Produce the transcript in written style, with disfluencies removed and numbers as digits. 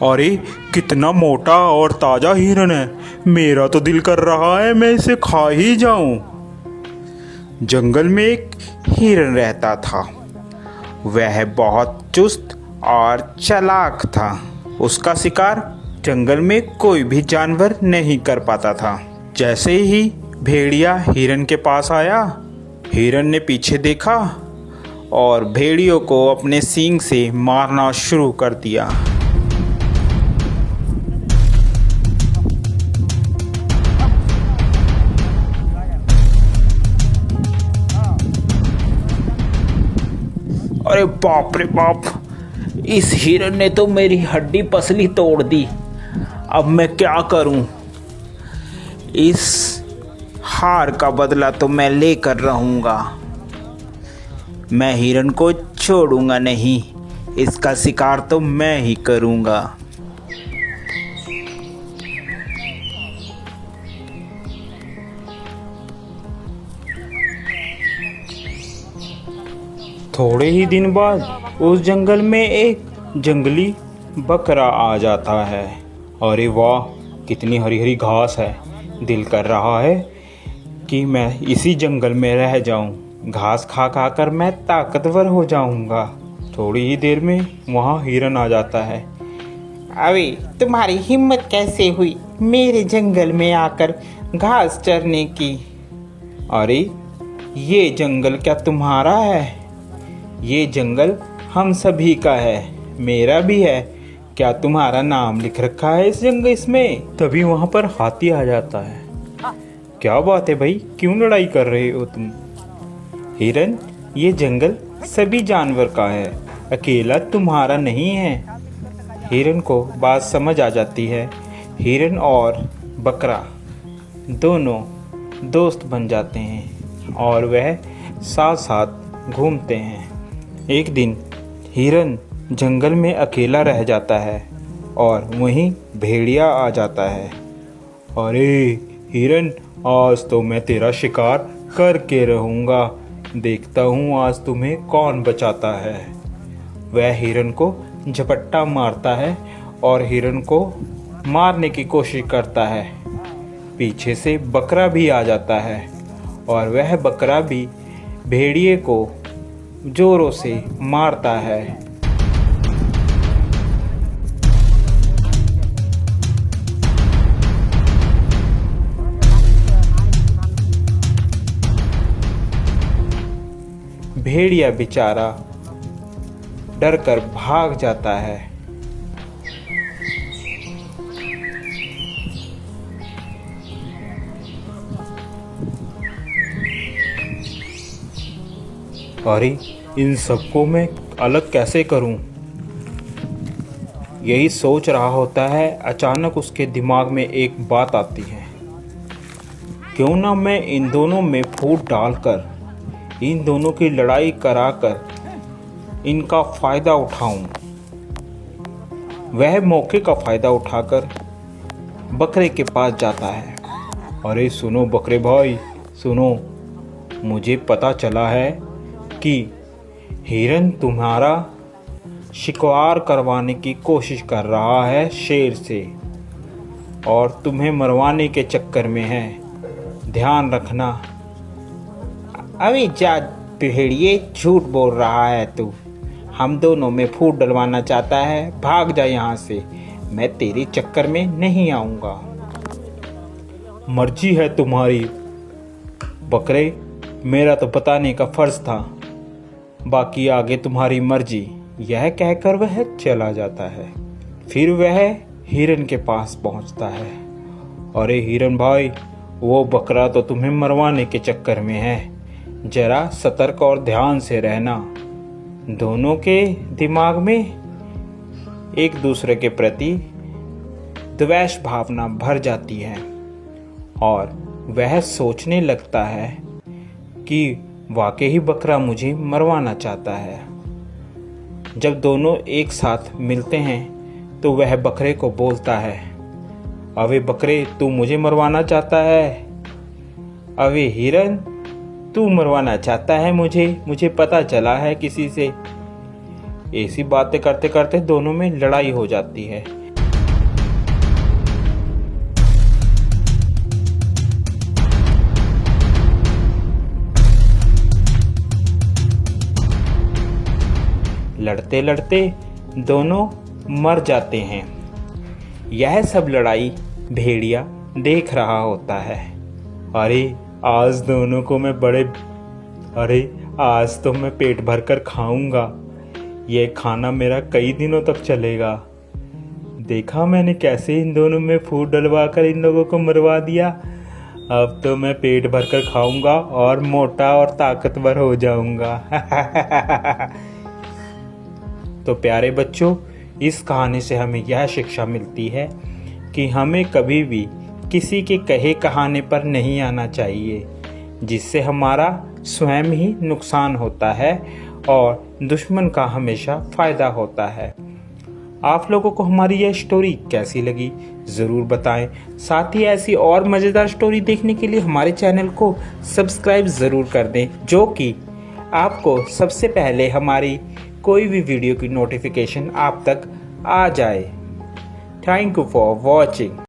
अरे कितना मोटा और ताजा हिरन है। मेरा तो दिल कर रहा है मैं इसे खा ही जाऊं। जंगल में एक हिरन रहता था। वह बहुत चुस्त और चालाक था। उसका शिकार जंगल में कोई भी जानवर नहीं कर पाता था। जैसे ही भेड़िया हिरन के पास आया, हिरन ने पीछे देखा और भेड़ियों को अपने सींग से मारना शुरू कर दिया। अरे बाप रे बाप, इस हिरन ने तो मेरी हड्डी पसली तोड़ दी। अब मैं क्या करूं? इस हार का बदला तो मैं लेकर रहूंगा। मैं हिरन को छोड़ूंगा नहीं। इसका शिकार तो मैं ही करूंगा। थोड़े ही दिन बाद उस जंगल में एक जंगली बकरा आ जाता है। अरे वाह, कितनी हरी हरी घास है। दिल कर रहा है कि मैं इसी जंगल में रह जाऊं। घास खा खा कर मैं ताकतवर हो जाऊंगा। थोड़ी ही देर में वहाँ हिरन आ जाता है। अरे तुम्हारी हिम्मत कैसे हुई मेरे जंगल में आकर घास चरने की? अरे ये जंगल क्या तुम्हारा है? ये जंगल हम सभी का है, मेरा भी है। क्या तुम्हारा नाम लिख रखा है इस जंगल इसमें? तभी वहाँ पर हाथी आ जाता है। क्या बात है भाई, क्यों लड़ाई कर रहे हो तुम? हिरन, ये जंगल सभी जानवर का है, अकेला तुम्हारा नहीं है। हिरन को बात समझ आ जाती है। हिरन और बकरा दोनों दोस्त बन जाते हैं और वह साथ साथ घूमते हैं। एक दिन हिरन जंगल में अकेला रह जाता है और वहीं भेड़िया आ जाता है। अरे हिरन, आज तो मैं तेरा शिकार करके रहूँगा। देखता हूँ आज तुम्हें कौन बचाता है। वह हिरन को झपट्टा मारता है और हिरन को मारने की कोशिश करता है। पीछे से बकरा भी आ जाता है और वह बकरा भी भेड़िए को जोरों से मारता है। भेड़िया बेचारा डरकर भाग जाता है। अरे इन सबको मैं अलग कैसे करूं? यही सोच रहा होता है, अचानक उसके दिमाग में एक बात आती है। क्यों ना मैं इन दोनों में फूट डालकर इन दोनों की लड़ाई कराकर इनका फ़ायदा उठाऊं। वह मौके का फ़ायदा उठाकर बकरे के पास जाता है। अरे सुनो बकरे भाई, सुनो, मुझे पता चला है कि हिरन तुम्हारा शिकार करवाने की कोशिश कर रहा है शेर से और तुम्हें मरवाने के चक्कर में है। ध्यान रखना। अरे जा भेड़िए, झूठ बोल रहा है तू। हम दोनों में फूट डलवाना चाहता है? भाग जा यहाँ से, मैं तेरे चक्कर में नहीं आऊँगा। मर्जी है तुम्हारी बकरे, मेरा तो बताने का फर्ज था, बाकी आगे तुम्हारी मर्जी। यह कहकर वह चला जाता है। फिर वह हिरन के पास पहुंचता है। अरे हिरन भाई, वो बकरा तो तुम्हें मरवाने के चक्कर में है। जरा सतर्क और ध्यान से रहना। दोनों के दिमाग में एक दूसरे के प्रति द्वेष भावना भर जाती है और वह सोचने लगता है कि वाकई ही बकरा मुझे मरवाना चाहता है। जब दोनों एक साथ मिलते हैं तो वह बकरे को बोलता है, अबे बकरे, तू मुझे मरवाना चाहता है? अबे हिरन, तू मरवाना चाहता है मुझे पता चला है किसी से। ऐसी बातें करते करते दोनों में लड़ाई हो जाती है। लड़ते लड़ते दोनों मर जाते हैं। यह सब लड़ाई भेड़िया देख रहा होता है। अरे आज दोनों को मैं आज तो मैं पेट भर कर खाऊंगा। यह खाना मेरा कई दिनों तक चलेगा। देखा मैंने कैसे इन दोनों में फूड डलवा कर इन लोगों को मरवा दिया। अब तो मैं पेट भर कर खाऊंगा और मोटा और ताकतवर हो जाऊंगा। तो प्यारे बच्चों, इस कहानी से हमें यह शिक्षा मिलती है कि हमें कभी भी किसी के कहे कहाने पर नहीं आना चाहिए, जिससे हमारा स्वयं ही नुकसान होता है और दुश्मन का हमेशा फ़ायदा होता है। आप लोगों को हमारी यह स्टोरी कैसी लगी ज़रूर बताएं। साथ ही ऐसी और मज़ेदार स्टोरी देखने के लिए हमारे चैनल को सब्सक्राइब ज़रूर कर दें, जो कि आपको सबसे पहले हमारी कोई भी वीडियो की नोटिफिकेशन आप तक आ जाए। Thank you for watching.